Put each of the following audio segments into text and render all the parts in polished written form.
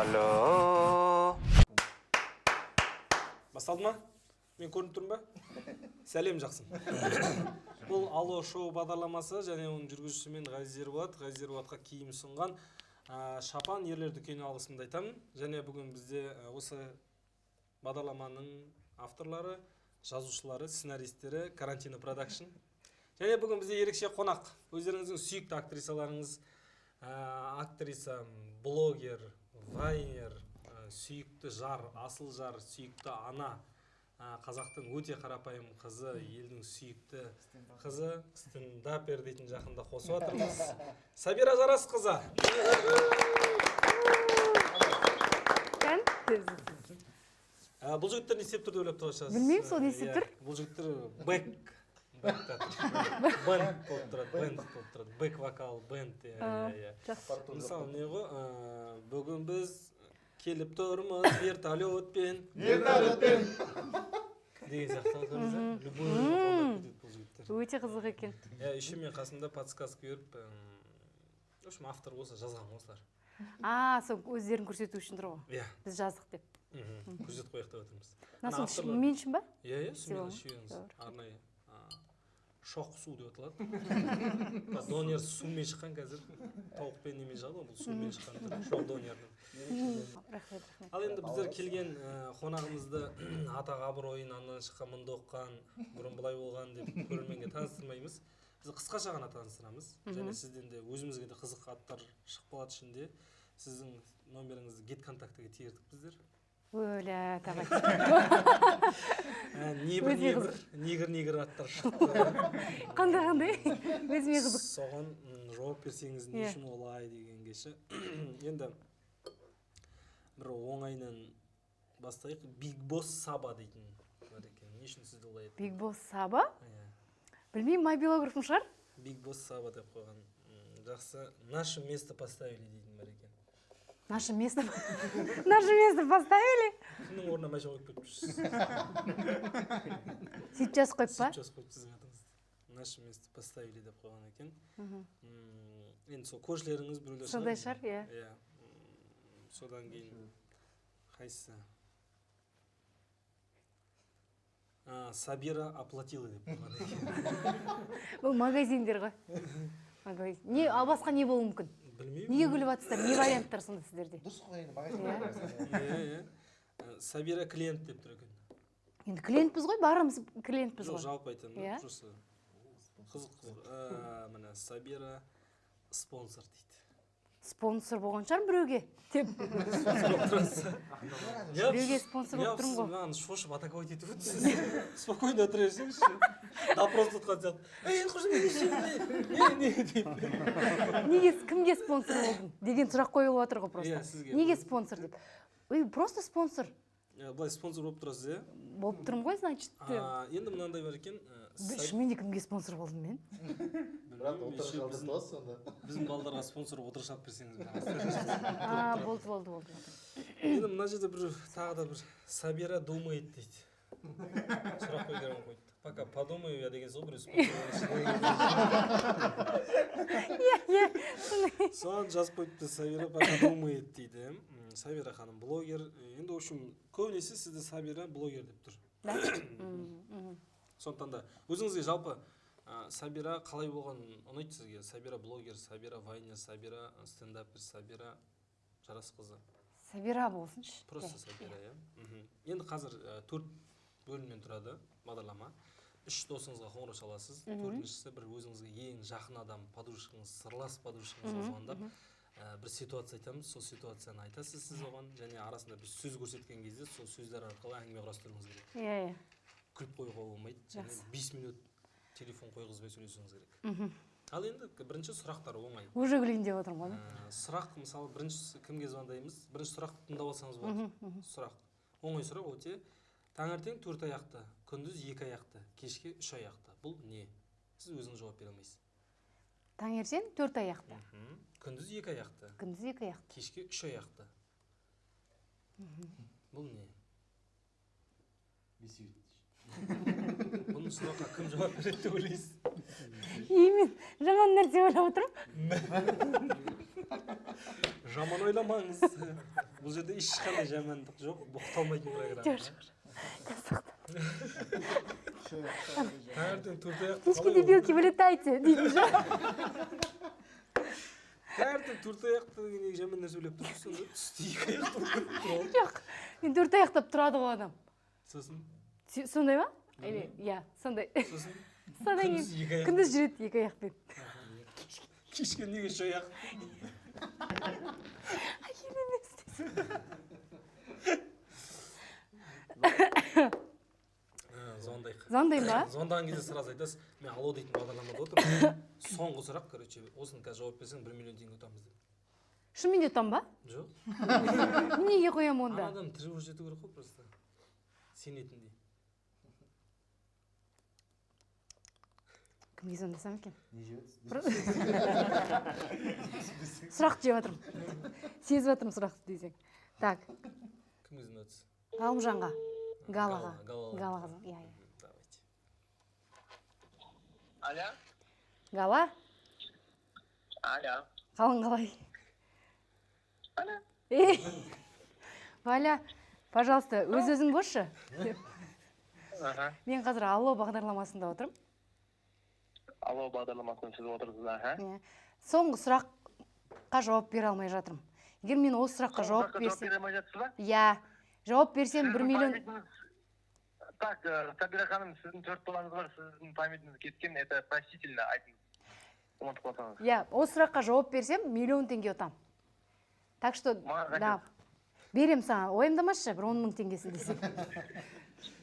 Алло. Басталды ма? Мен көрініп тұрмын ба? Сәлем жақсын. Бұл Алло шоу бағдарламасы және оның жүргізушісі мен Ғазиз Ерболатқа киім ұсынған Шапан ерлер дүкені алғысымды айтамын. Және бүгін бізде осы бағдарламаның авторлары, жазушылары, сценаристері Карантина Продакшн. Және бүгін бізде ерекше қонақ. Өздеріңіздің сүйікті актрисаларыңыз, актриса, блогер, вайнер, сүйікті жар, асыл жар, сүйікті ана, қазақтың өте қарапайым қызы, елдің сүйікті қызы, стендапер дейтін жақында қосып отырмыз. Сабира Жарас қызы. Бұл жігіттер не істеп тұр деп ойлап тұрған шығарсыз? Білмеймін, сол не істеп тұр? Бұл жігіттер бэнд болып тұрады, бэк вокал, бэнд. Мысалы не ғой, бүгін біз келіп тұрмыз вертолетпен деген сияқты отырмыз. Любой қолдап кетеді бұл жігіттер. Өте қызық екен. Еще мен қасымда подсказка беріп, в общем, автор осы жазған осылар. Сол өздерін көрсету үшін тұр ғой. Біз жаздық деп. Көрсетіп қояқ деп отырмыз. Насыл мен үшін ба? Сүмен үшеуіңіз. Арнайы шоқ су деп аталады. Донер сумен шыққан қазір. Тауықпен немен жады, бұл сумен шыққан шоқ донердің. Рахмет. Ал енді біздер келген қонағымызды атақ абыройын, андан шыққан мұнда оққан, бұрын былай болған деп көрерменге таныстырмаймыз. Біз қысқаша ғана таныстырамыз. Және сізден де өзімізге де қызық аттар шығып қалады ішінде. Сіздің номеріңізді get контактіге тиердік біздер. Өлі, табай. Негір аттар шықты. Қандай? Өзіме қызық. Соған жауап берсеңіз не үшін олай деген кеші. Енді бір оңайынан бастайық. Big Boss Саба дейтін бар екен. Не үшін сізді олай еді? Big Boss Саба? Білмеймін, май биографым шығар? Big Boss Саба деп қойған. Жақсы. Наше место поставили дейтін бар екен. Наше место поставили? Кімнің орнына машина қойып кетіп жүрсіз? Сөйтіп жазып қойып па? Сөйтіп жазып қойып сіздің атыңызды. Наше место поставили деп қойған екен. Енді сол көршілеріңіз біреулер шығар. Сондай шығар, иә. Содан кейін қайсысы? Сабира оплатила деп қойған екен. Бұл магазиндер ғой. Ал басқа не болуы мүмкін? Білмеймін. Неге күліп атыстар? Не варианттар сонда сіздерде? Дұрыс қой, магазин. Сабира клиент деп тұр екен. Енді клиентпіз ғой, барымыз клиентпіз Жоқ, ғой. жалпы айтамын. Просто қызық. Міне Сабира спонсор дейді. Спонсор болған шығар біреуге. Біреуге спонсор болып тұрмын ғой. Маған шошып атаковать етіп өтсіз. Спокойно отыра берсеңізші. Допрос тұтқан сияқты. Енді қожа мен не деп. Неге, кімге спонсор болдың деген сұрақ қойылып отыр ғой просто. Неге спонсор деп. Просто спонсор. Былай спонсор болып тұрасыз, е? Болып тұрмын ғой, значит. Енді мынандай бар екен. Шынымен де кімге спонсор болдым мен? Бірақ отырыш алдыртып аласыз онда. Біздің балдарға спонсор отырыш алып берсеңіз. Болды. Енді мына жерде тағы да бір Сабира думает дейді. Сұрақ қойдырған қойды. Пока подумаю я деген сол біреу спонсор. Соған жазып қойыпты Сабира пока думает дейді. Сабира ханым блогер. Енді, в общем, көбінесе сізді Сабира блогер деп тұр. Сондықтан да өзіңізге жалпы Сабира қалай болған ұнайды сізге? Сабира блогер, Сабира вайнер, Сабира стендапер, Сабира Жарас қызы. Сабира болсыншы. Просто Сабира, иә. Енді қазір 4 бөлімнен тұрады бағдарлама. 3 досыңызға қоңырау шаласыз. 4-шісі бір өзіңізге ең жақын адам, подружкаңыз, сырлас подружкаңызға звондап бір ситуация айтамыз, сол ситуацияны айтасыз сіз оған, және арасында бір сөз көрсеткен кезде сол сөздер арқылы әңгіме құрастыруыңыз керек. Иә. Күліп қоюға болмайды, және 5 минут телефон қойғызбай сөйлесуіңіз керек. Ал енді бірінші сұрақтар оңай. Уже күлейін деп отырмын ғой. Сұрақ, мысалы, бірінші кімге звондаймыз? Бірінші сұрақты тыңдап алсаңыз болады. Сұрақ. Оңай сұрақ өте. Таңертең 4 аяқты, күндіз 2 аяқты, кешке 3 аяқты. Бұл не? Сіз өзіңіз жауап бере алмайсыз. Таңертең 4 аяқты. Күндіз 2 аяқты. Күндіз 2 аяқты. Кешке 3 аяқты. Бұл не? Бесеует. Бұның сұраққа кім жауап береді деп ойлайсыз? Мен жаман нәрсе ойлап отырмын. Жаман ойламаңыз. Бұл жерде ешқандай жамандық жоқ, боқталмайтын программа. Таңертең төртаяқты Птички дебилки, вылетайте дейді же. Таңертең төртаяқты деген жаман нәрсе ойлап тұрсыз, сонда түсті екі аяқты болып тұрады. Жоқ, мен төрт аяқтап тұрады ғой адам. Сосын? Сондай ма? Иә, сондай. Сосын? Содан кейін күндіз жүреді екі аяқпен. Кешке неге үш аяқ? Звондайын ба? Звондаған кезде сразу айтасыз, мен алло дейтін бағдарламада отырмын. Соңғы сұрақ, короче, осыны қазір жауап берсең 1 миллион теңге ұтамыз деп. Шынымен де ұтам ба? Жоқ. Неге қоям онда? Адам тірі жету керек қой просто. Сенетіндей. Кімге звондасам екен? Не жібересіз? Сұрақ жеп жатырмын. Сезіп жатырмын сұрақты десең. Так. Кімге звондатсыз? Ғалымжанға. Галаға. Галаға. Иә. Давайте. Алло. Гала? Алло. Қалың қалай? Алло. Валя, пожалуйста, өз-өзің болшы. Аха. Мен қазір алло бағдарламасында отырмын. Алло бағдарламасында сіз отырсыз, аха. Соңғы сұраққа жауап бере алмай жатырмын. Егер мен осы сұраққа жауап берсем... бере алмай жатсыз ба? Иә. Жауап берсем 1 миллион... Так, Сабира ханым, сіздің 4 балаңыз бар, сіздің памятіңіз кеткен, это простительно айтыңыз. Ұмытып қалсаңыз. Иә, осы сұраққа жауап берсем 1 миллион теңге ұтам. Так что, да. Берем саған, ойымдамашы, бір 10 000 теңгесін десек.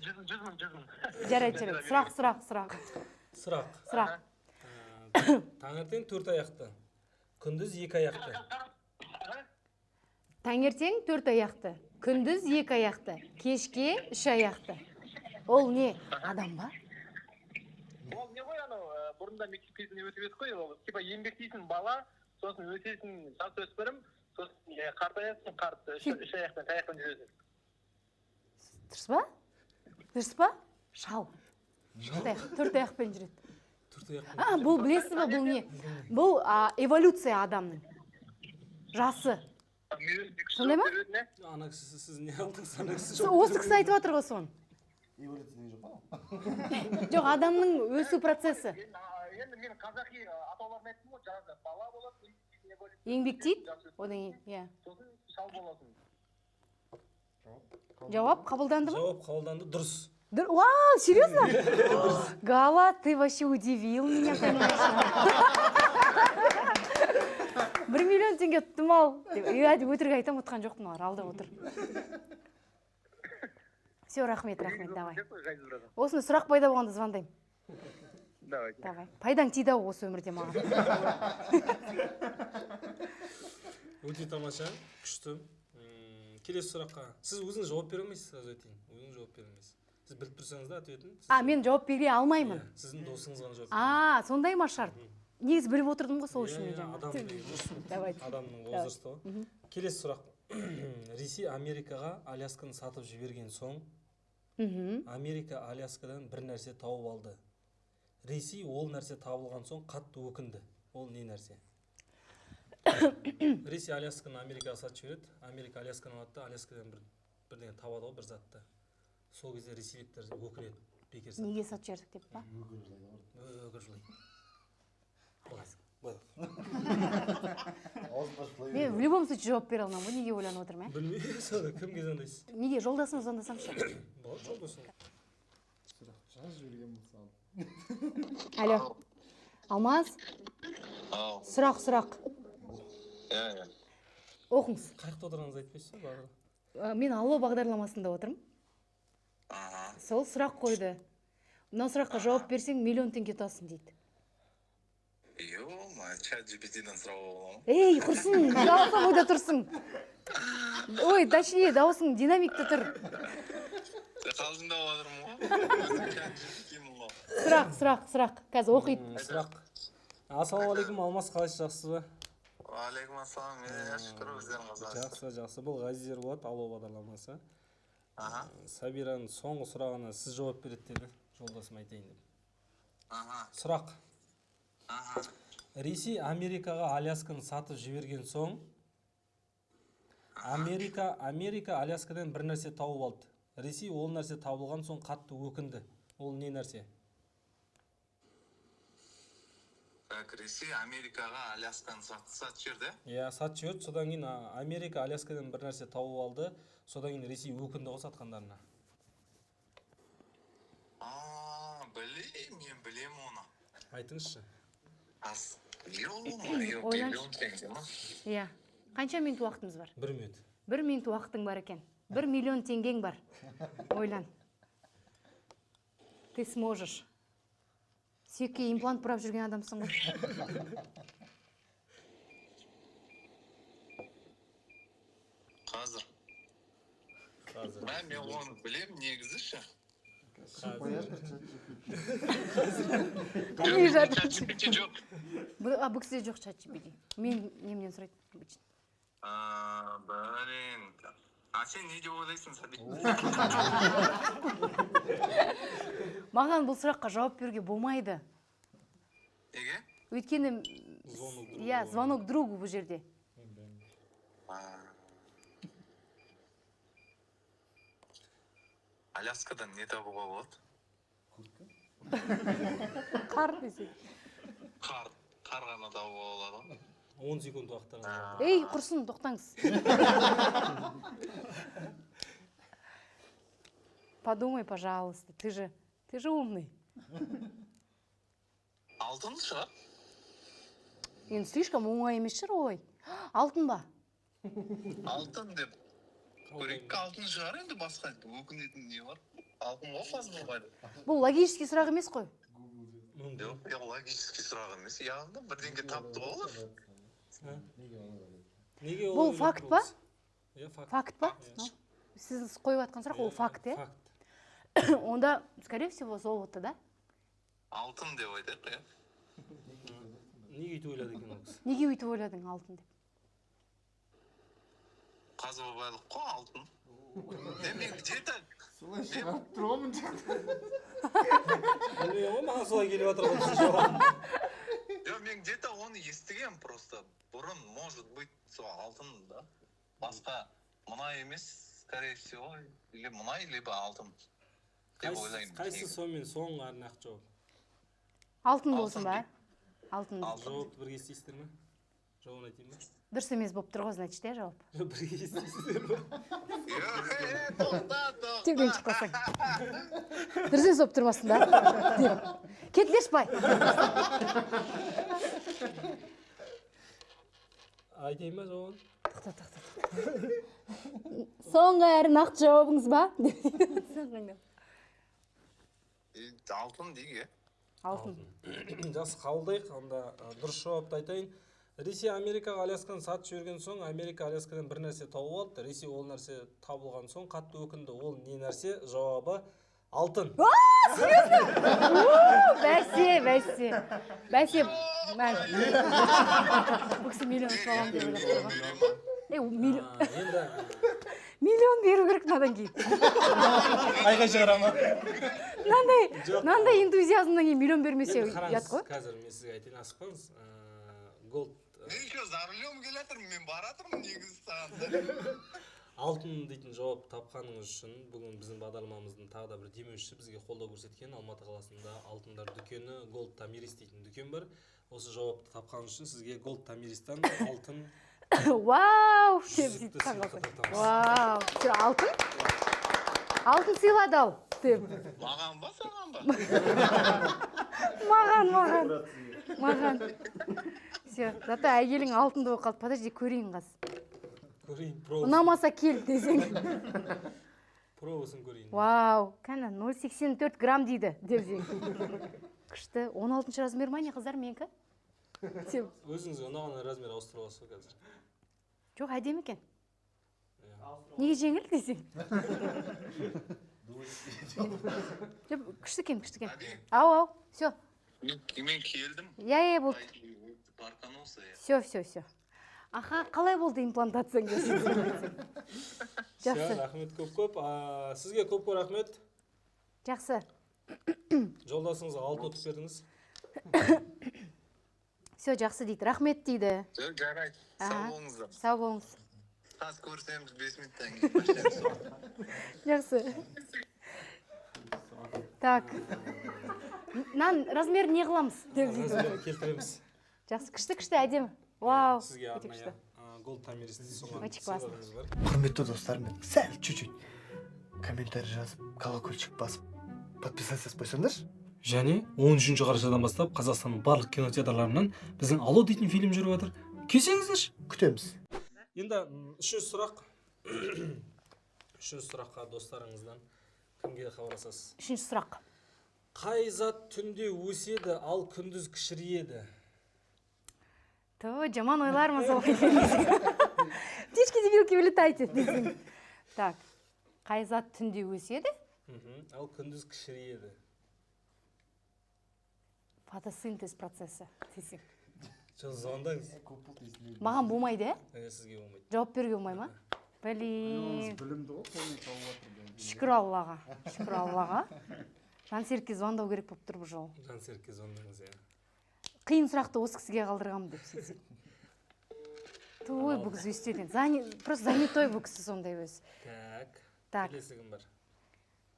100 000. Жарайды. Сұрақ. Таңертең 4 аяқты. Күндіз 2 аяқты. Таңертең 4 аяқты. Күндіз 2 аяқты. Кешке 3 аяқты. Ол не? Адам ба? Ол не ғой, анау, бұрында мектеп кезінде өтіп еді қой, ол типа еңбектейсің бала, сосын өсесің жасөспірім, сосын қартаясың, үш аяқтан, таяқтан жүресің. Дұрыс ба? Шал. 4 аяқпен жүреді. Бұл Бұл білесіз ба, бұл не? Бұл эволюция адамның. Жасы. Сондай ма? Ана кісі сіз не алдыңыз, ана кісі Осы кісі айтып жатыр ғой соны. Эволюция деген жоқ па? Жоқ, адамның өсу процесі. Енді мен қазақи атауларын айттым ғой, жаңағы бала болады, Еңбектейді, одан кейін, иә. сосын шал боласың. Жауап қабылданды ма? Жауап қабылданды, дұрыс. Вау, серьезно? Гала, ты вообще удивил меня, конечно. 1 миллион теңге ұттым ал. Өтірік айтам, ұтқан жоқпын, алда отыр. Все, рахмет, давай. Осыны сұрақ пайда болғанда звондаймын. Давай. Пайдаң тиді осы өмірде маған. Өте тамаша, күшті. Келесі сұраққа. Сіз өзіңіз жауап бере алмайсыз, сразу айтайын. Өзіңіз жауап бере алмайсыз. Сіз біліп тұрсаңыз да ответін. Мен жауап бере алмаймын. Сіздің досыңыз ғана жауап бере. Сондай ма шарт? Негіз біліп отырдым ғой сол үшін. Адамның озырсты. Келесі сұрақ. Ресей Америкаға Алясканы сатып жіберген соң, Америка Аляскадан бір нәрсе тауып алды. Ресей ол нәрсе табылған соң қатты өкінді. Ол не нәрсе? Ресей Алясканы Америкаға сатып жібереді. Америка Алясканы алады, Аляскадан бірдеңе табады ғой, бір затты. Сол кезде ресейліктер өкінеді. Неге сатып жібердік деп па? Өкір жылайды. Мен в любом случае жауап бере алмам ғой, неге ойланып отырмын, Білмейсің, кімге звондайсыз? Неге жолдасым звондасамшы? Болады, жолдасың. Сұрақ жіберген болсам. Алло. Алмаз? Сұрақ. Оқыңыз. Қайықта отырғаныңызды айтпайсыз ба? Мен алло бағдарламасында отырмын. Сол сұрақ қойды. Мына сұраққа жауап берсең 1 миллион теңге ұтасың дейді. Чат GPT-ден сұрап оламын. Ей, құрсын, дауысың ойда тұрсың. Ой, точнее, дауысың динамикті тұр. Қалжында отырмын ғой. Сұрақ. Қазір оқиды. Сұрақ. Ассалаумағалейкум, Алмас, қалайсыз, жақсысыз ба? Уағалейкум ассалам, мен шүкір, өздерің қалайсыз? Жақсы. Бұл Ғазизер болады, алло бағдарламасы. Сабираның соңғы сұрағына сіз жауап береді деді, жолдасым айтайын деп. Сұрақ. Ресей Америкаға Алясканы сатып жіберген соң, Америка Аляскадан бір нәрсе тауып алды. Ресей ол нәрсе табылған соң қатты өкінді. Ол не нәрсе? Так, Ресей Америкаға Алясканы сатып жіберді. Иә, сатып жіберді. Содан кейін Америка Аляскадан бір нәрсе тауып алды. Содан кейін Ресей өкінді ғой сатқандарына. Мен білем оны. Айтыңызшы. Ойлаңшы. Иә. Қанша минут уақытымыз бар? 1 минут. 1 минут уақытың бар екен. 1 миллион теңгең бар. Ойлан. Ты сможешь. Сүйекке имплант бұрап жүрген адамсың ғой. Қазір. Мен оны білем, негізі ше. ChatGPT жоқ. Бұл кісіде жоқ ChatGPT. Мен немнен сұрайды. Блин. Сен не деп ойлайсың, Сәбит? Маған бұл сұраққа жауап беруге болмайды. Неге? Өйткені, звонок другу бұл жерде. Аляскадан не табуға болады? Қар десе. Қар ғана табуға болады. 10 секунд уақыттан. Ей, құрсын, тоқтаңыз. Подумай, пожалуйста, ты же умный. Алтын шығар? Енді слишком оңай емес шығар ой. Алтын ба? Алтын деп. Көрекке алтын шығар енді басқа өкінетін не бар? Алтын ғой фазыл байды. Бұл логический сұрақ емес қой. Жоқ, логический сұрақ емес. Яғында бірдеңке тапты олар. Бұл факт па? Факт па? Сіз қойып атқан сұрақ, ол факт, е? Факт. Онда, скорее всего, золото, да? Алтын деп айтайық, е? Неге өйтіп ойлады екен ол кісі? Неге өйтіп ойладың алтын деп? Қазба байлық қой алтын. Мен где-то... Солай шығарып тұрғанмын жақты. Білмеймін ғой, маған солай келіп жатыр ғой жауап. Жоқ, мен где-то оны естігем просто. Бұрын, может быть, сол алтын, да? Басқа мұнай емес, скорее всего, или мұнай, либо алтын. Деп ойлаймын. Қайсы сонымен соңғы нақты жауап? Алтын болсын ба? Алтын. Жауапты бірге естейсіздер ме? Жауабын айтайын ба? Дұрыс емес болып тұр ғой, значит, е, жауап. Бірге естейсіздер ме? Тоқта. Тегін шықпасаң. Дұрыс емес болып тұрмасын да? Кетілеш бай. Айтайын ба жауабын? Соңғы әрі нақты жауабыңыз ба? Алтын дейге. Алтын. Жақсы, қабылдайық. Онда дұрыс жауапты айтайын. Ресей Америкаға Алясканы сатып жіберген соң, Америка Аляскадан бір нәрсе тауып алды. Ресей ол нәрсе табылған соң қатты өкінді. Ол не нәрсе? Жауабы алтын. Серьезно? Бәсе. Бұл кісі миллион ұтып деп ойлап тұрған. Миллион беру керек мынадан кейін. Айға шығара ма? Мынандай энтузиазмнан кейін миллион бермесе ұят қой. Қазір мен сізге айтайын, асықпаңыз. Голд. Мен еще за рулем келатырмын, мен баратырмын негізі саған. Алтын дейтін жауап тапқаныңыз үшін бүгін біздің бағдарламамыздың тағы да бір демеушісі бізге қолдау көрсеткен Алматы қаласында алтындар дүкені Gold Tamiris дейтін дүкен бар. Осы жауапты тапқаныңыз үшін сізге Gold Tamiris'тан алтын. Вау! Вау! Алтын? Алтын сыйлады ал. Маған ба, саған ба? Маған. Все, зато әйелің алтынды болып қалды. Подожди, көрейін қаз. Көрейін, ұнамаса кел десең. Пробасын көрейін. Вау, кәні 0,84 грамм дейді десең. Күшті. 16 размер ма не қыздар менікі? Өзіңізге ұнаған размер ауыстырып аласыз ғой қазір. Жоқ, әдемі екен. Неге жеңіл десең? Күшті екен. Ау, все. Мен келдім. Я болды. Барқаносы. Все. Аха, қалай болды имплантацияң десең? Жақсы. Рахмет көп. Сізге көп рахмет. Жақсы. Жолдасыңызға 6 ұтып бердіңіз. Все, жақсы дейді. Рахмет дейді. Жарайды. Сау болыңыздар. Сау болыңыз. Тас көрсеміз 5 минуттан кейін баштаймыз. Жақсы. Так. Нан размерін не қыламыз? Размер келтіреміз. Жақсы, күшті әдемі. Вау. Сізге арнайы гол томиристі соған Очень классно. сыйлығымыз бар. Құрметті достар, мен сәл чуть-чуть комментарий жазып, колокольчик басып, подписаться қойсаңдаршы. Және 13 қарашадан бастап Қазақстанның барлық кинотеатрларынан біздің Алло дейтін фильм жүріп жатыр. Келсеңіздерші. Күтеміз. Енді үшінші сұрақ. Үшінші сұраққа достарыңыздан кімге хабарласасыз? Үшінші сұрақ. Қай зат түнде өседі, ал күндіз кішірейеді? Жаман ойларымыз ол. Птички дебилки вылетайте. Так. Қай зат түнде өседі? Ал күндіз кішірейеді. Фотосинтез процесі. Жоқ, звондаңыз. Маған болмайды, Сізге болмайды. Жауап беруге болмай ма? Блин. Білімді ғой, қолмен тауып отыр. Шүкір Аллаға. Шүкір Аллаға. Жансерікке звондау керек болып тұр бұл жол. Жансерікке звондаңыз, иә. Қиын сұрақты осы кісіге қалдырғам деп сөйтсек. Той бұл кісі өстеден. Просто занятой бұл кісі сондай өз. Так. Келесі кім бар?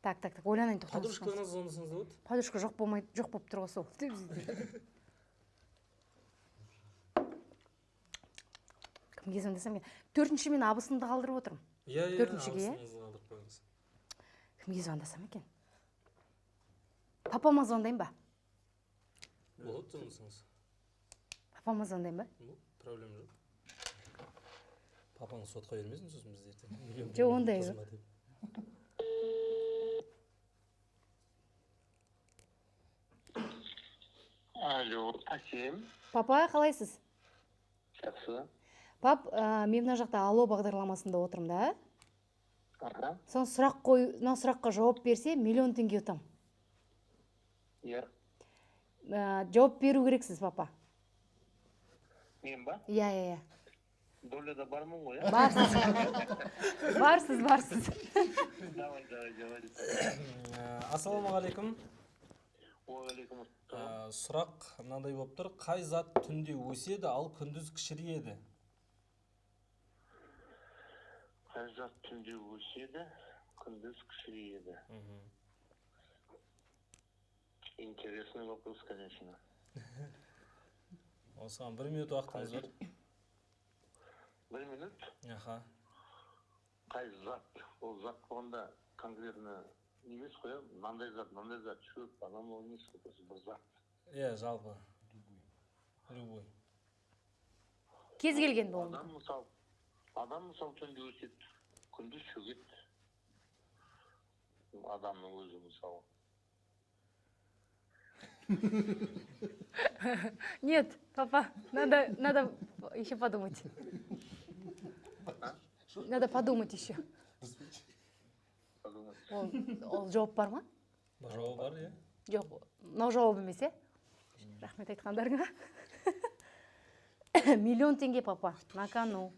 Так. Ойланайын, тоқтаңыз. Подружкаларыңыз звондасаңыз да болады. Подружка жоқ болып тұр ғой сол. Кімге звондасам екен? Төртінші мен абысымды қалдырып отырмын. Төртіншіге, абысыңызды қалдырып қойыңыз. Кімге звондасам екен? Папама звондайын ба? Болады, звондасаңыз. Папама звондайын ба? Проблема жоқ. Папаңыз сотқа бермесін сосын біз ертең. Жоқ, ондай жоқ. Алло, Асем. Папа, қалайсыз? Жақсы. Пап, мен мына жақта Алло бағдарламасында отырмын да. Аха. Сон сұраққа жауап берсе, миллион теңге ұтам. Иә. Жауап беру керексіз, папа. Мен ба? Иә. Доляда бармын ғой, Барсыз. Давай, говори. Ассалаумағалейкум. Уағалейкум. Сұрақ мынандай болып тұр. Қай зат түнде өседі, ал күндіз кішірейеді? Қай зат түнде өседі, күндіз кішірейеді. Интересный вопрос, конечно. Осыған 1 минут уақытыңыз бар. 1 минут? Аха. Қай зат? Ол зат болғанда конкретно емес қой, мынандай зат, шөп, адам ол емес қой, бір зат. Иә, жалпы. Любой. Кез келген болу. Адам мысал түнде өседі, күндіз шөгеді. Адамның өзі мысалы. Нет, папа, надо еще подумать. Надо подумать еще. Ол жауап бар ма? Жауап бар, иә. Жоқ, мынау жауап емес, е? Рахмет айтқандарыңа. Миллион теңге, папа, на кону.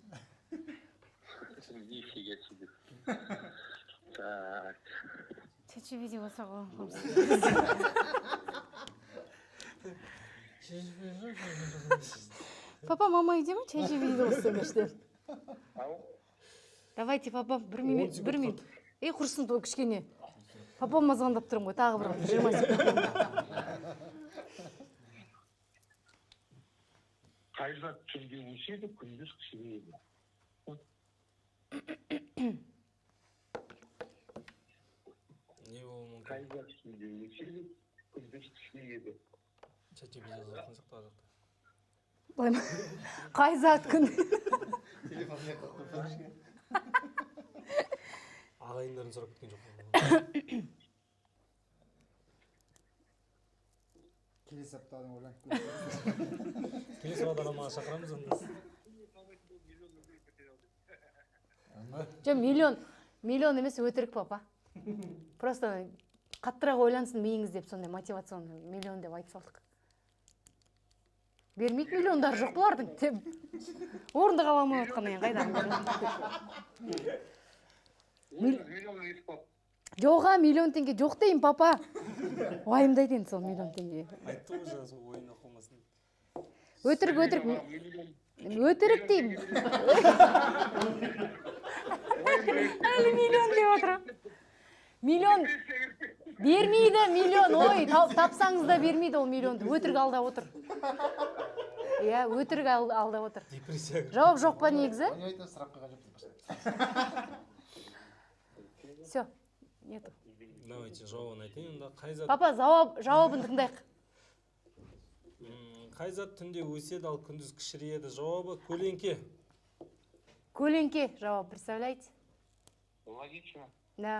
Нифига себе. Так. Чечи видео болса Папа, мама үйде ме? Чечи видео болса Давайте, папа, 1 минут. Құрсын той кішкене. Папама звондап тұрмын ғой, тағы бір 20 секунд. Қай зат түнде өседі, күндіз кішірейеді? Не болуы мүмкін? Қай зат түнде өседі, күндіз кішірейеді? Чачи видео жазатын сияқты жақта. Былай ма? Қай зат күн? Телефонмен қақпай қойшы. Ағайындарын сұрап кеткен жоқ. Келесі аптадан ойланып Келесі бағдарламаға шақырамыз онда. Жоқ, миллион емес, өтірік, папа. Просто қаттырақ ойлансын миыңыз деп, сондай мотивационный миллион деп айтып салдық. Бермейді миллиондар жоқ бұлардың. Орынды қаламай отқаннан қайда. Жоға, миллион теңге жоқ дейін, папа. Уайымдайды енді сол миллион теңге. Айтты ғой жаңа сол ойына қылмасын. Өтірік. Өтірік деймін. Әлі миллион деп отыр. Миллион бермейді, миллион. Ой, тапсаңыз да бермейді ол миллионды. Өтірік алдап отыр. Иә, өтірік алдап отыр. Депрессия. Жауап жоқ па негізі? Все, нету. Давайте жауабын айтайын. Онда қай зат Папа, жауабын тыңдайық. қай зат түнде өседі, ал күндіз кішірейеді? Жауабы көлеңке. Көлеңке жауап, представляете? Логично. Да.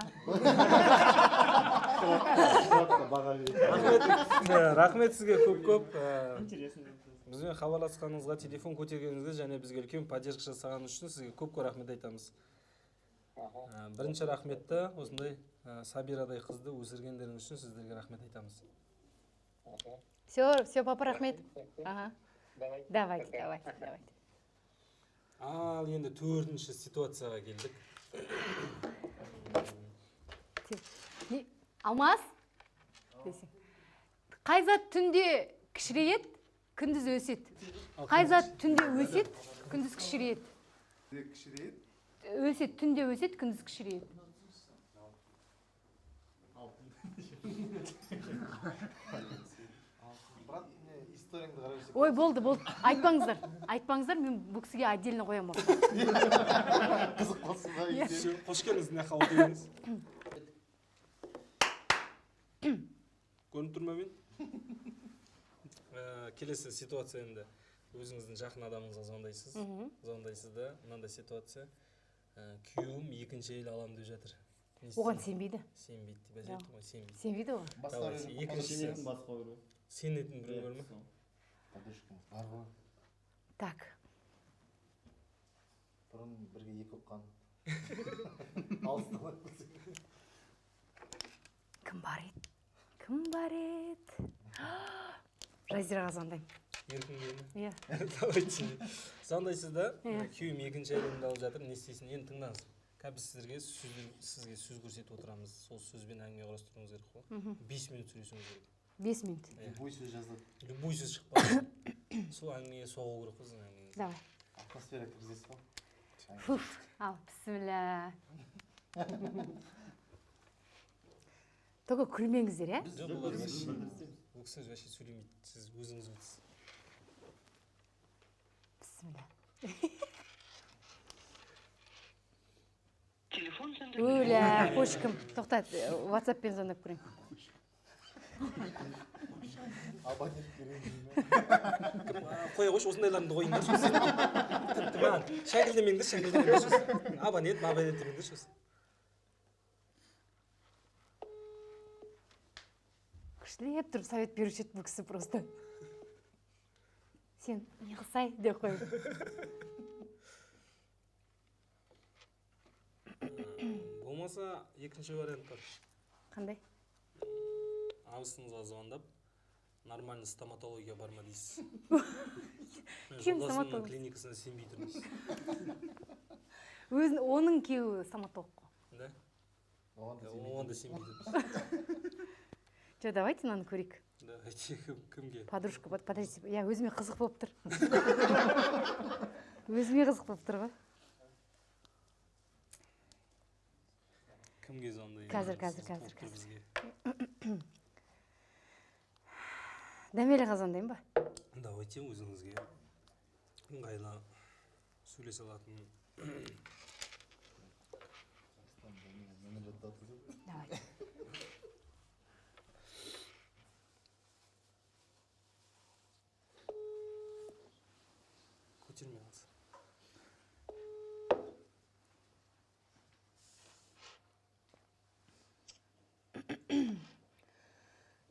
Рахмет сізге көп. Бізбен хабарласқаныңызға, телефон көтергеніңізге және бізге үлкен поддержка жасаған үшін сізге көп рахмет айтамыз. Бірінші рахметті осындай Сабирадай қызды өсіргендеріңіз үшін сіздерге рахмет айтамыз. Все, папа, рахмет. Ага. Давайте. Ал енді төртінші ситуацияға келдік. Алмас? Қай зат түнде кішірейеді, күндіз өседі? Қай зат түнде өседі, күндіз кішірейеді? Өседі, түнде өседі, күндіз кішірейеді. Ой, болды. Айтпаңыздар, мен бұл кісіге отдельно қоямын. Қызық болсын ба? Қош келіңіз, мына қауы дегеніз. Көрініп тұр ма мен? Келесі ситуация енді өзіңіздің жақын адамыңызға звондайсыз да, мынандай ситуация. Күйеуім екінші әйел алам деп жатыр. Оған сенбейді. Сенбейді деп айтып ғой, сенбейді. Сенбейді ол. Сенетін біреу бар ма? Так. Бұрын бірге екі оққан. Кім бар еді? Жазираға звондаймын. Еркін келді. Иә. Давайте. Звондайсыз да, күйеуім екінші әйелімді алып жатыр, не істейсің? Енді тыңдаңыз. Біз сізге сөз көрсетіп отырамыз. Сол сөзбен әңгіме құрастыруыңыз керек қой. 5 минут сөйлесуіңіз керек. 5 минут. Любой сөз жазылады. Любой сөз шықпайды. Сол әңгімеге соғу керек қой сіздің әңгімеңізге. Давай. Атмосфера кіргізесіз ба? Фуф, ал, бісміллә. Только күлмеңіздер, иә? Жоқ, бұл кісі вообще сөйлемейді. Сіз өзіңіз өтсіз. Бісміллә. Телефон сенде. Өлә, қошкім. Тоқтат, WhatsApp-пен звондап көрейін. Абонент берейін. Қоя қойшы, осындайларымды қойыңдар сөз. Тіпті маған шәкілдемеңдер сөз. Абонент демеңдер сөз. Күштілеп тұрып совет беруші еді бұл кісі просто. Сен не қылсай деп қой. Болмаса, екінші вариант бар. Қандай? Абысыңызға звондап, нормальный стоматология бар ма дейсіз. Кім Жолдасымның стоматолог? клиникасына сенбей тұрмыз. Оның күйеуі стоматолог қой. Да? Оған да сенбей тұрмыз. Жо, давайте мынаны көрейік. Давайте, кімге? Подружка, подождите. Я өзіме қызық болып тұр. Өзіме қызық болып тұр ғой. Кімге звондайын? Қазір. Дәмеліға звондайын ба? Давайте өзіңізге ыңғайлы сөйлесе алатын. Давай. Көтермей алсын.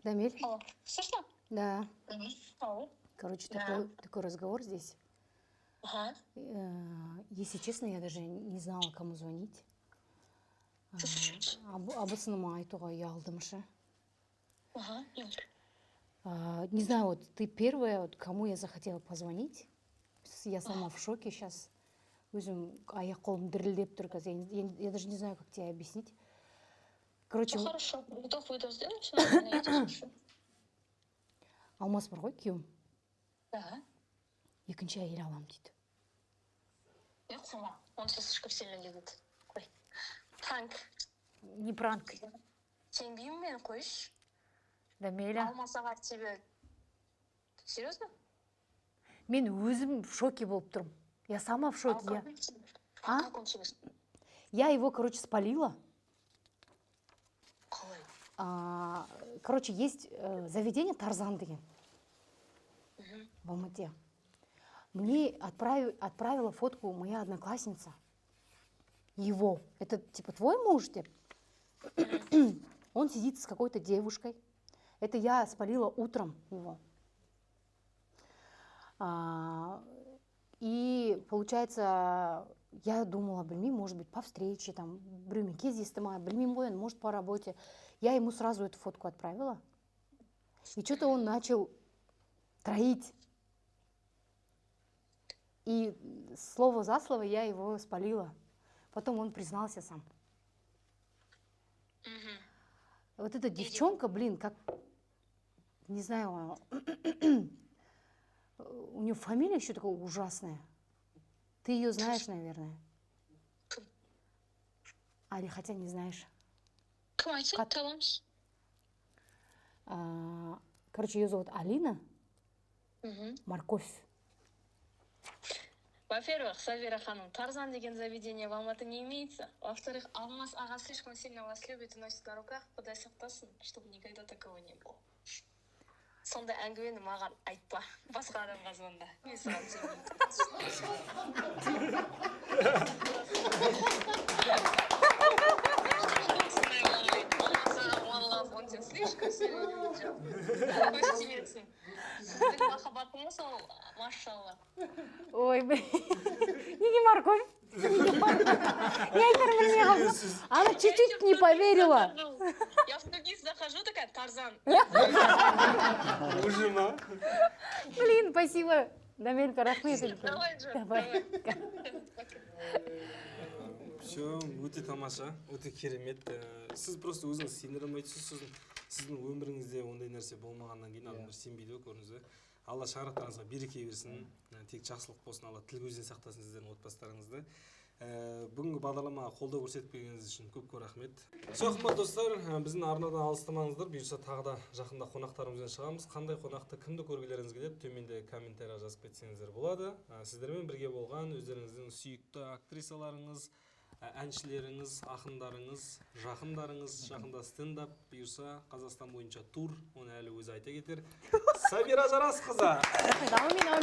Дамель? Алло, слышно? Да. Алло. Короче, Да. такой разговор здесь. Ага. Если честно, я даже не знала, кому звонить. Что случилось? Абысыныма айтуға ұялдымшы. Ага, нет. Не знаю, вот ты первая, вот, кому я захотела позвонить. Я сама в шоке сейчас. Өзім аяқ-қолым дірілдеп тұр қазір. Я даже не знаю, как тебе объяснить. Короче, Ну хорошо, вдох-выдох сделаешь, наверное, я тебя слышу. Алмас бар ғой күйеуім. Да. Екінші әйел алам дейді. Сама. Он сейчас слишком сильно любит. Ой. Пранк. Не пранк. Сенбеймін мен қойш. Да мейлі. Алмасаға тебе... Серьезно? Мен өзім в шоке болып тұрмын. Я сама в шоке. А? Как он тебе... Я его, короче, спалила. Қалай? Короче, есть заведение Тарзан деген в Алмате. Мне отправила фотку моя одноклассница. Его. Это типа твой муж, деп? Он сидит с какой-то девушкой. Это я спалила утром его. И получается, я думала, білмеймін, может быть, по встрече, там, біреумен кездесті ма, білмеймін ғой, может, по работе. Я ему сразу эту фотку отправила. И что-то он начал троить. И слово за слово я его спалила. Потом он признался сам. Вот эта девчонка, блин, как, не знаю, у нее фамилия еще такая ужасная. Ты ее знаешь, наверное. Или хотя не знаешь. Короче, ее зовут Алина. Морковь. Во-первых, Савира ханым, Тарзан деген заведение в Алматы не имеется. Во-вторых, Алмаз ага слишком сильно вас любит и носит на руках, Құдай сақтасын, чтобы никогда такого не было. Сонда әңгімені маған айтпа. Басқа адамға звонда. Мен саған он тебя слишком сильно любит. Пусть тебе. Біздің махаббатымыз ол, машалла. Ой, блин. Неге морковь? Я не поняла. Она чуть-чуть не поверила. Я в тугис захожу, такая, Тарзан. Уже ма? Блин, спасибо. Дамелька, рахмет. Давай же. Давай. Все, өте тамаша, өте керемет. Сіз просто өзіңіз сендіре алмайсыз, сіздің өміріңізде ондай нәрсе болмағаннан кейін адамдар сенбейді ғой, көрдіңіз бе? Алла шаңырақтарыңызға береке берсін, тек жақсылық болсын, Алла тіл көзден сақтасын сіздердің отбасыларыңызды. Бүгінгі бағдарламаға қолдау көрсетіп келгеніңіз үшін көп рахмет. Қымбатты достар, біздің арнадан алыстамаңыздар, бұйырса тағы да жақында қонақтарымызбен шығамыз. Қандай қонақты, кімді көргілеріңіз келеді, төменде комментария жазып кетсеңіздер болады. Сіздермен бірге болған өздеріңіздің сүйікті актрисаларыңыз, әншілеріңіз, ақындарыңыз, жақындарыңыз, жақында стендап, бұйырса Қазақстан бойынша тур, оны әлі өзі айта кетер. Сабира Жарасқызы. Аумин.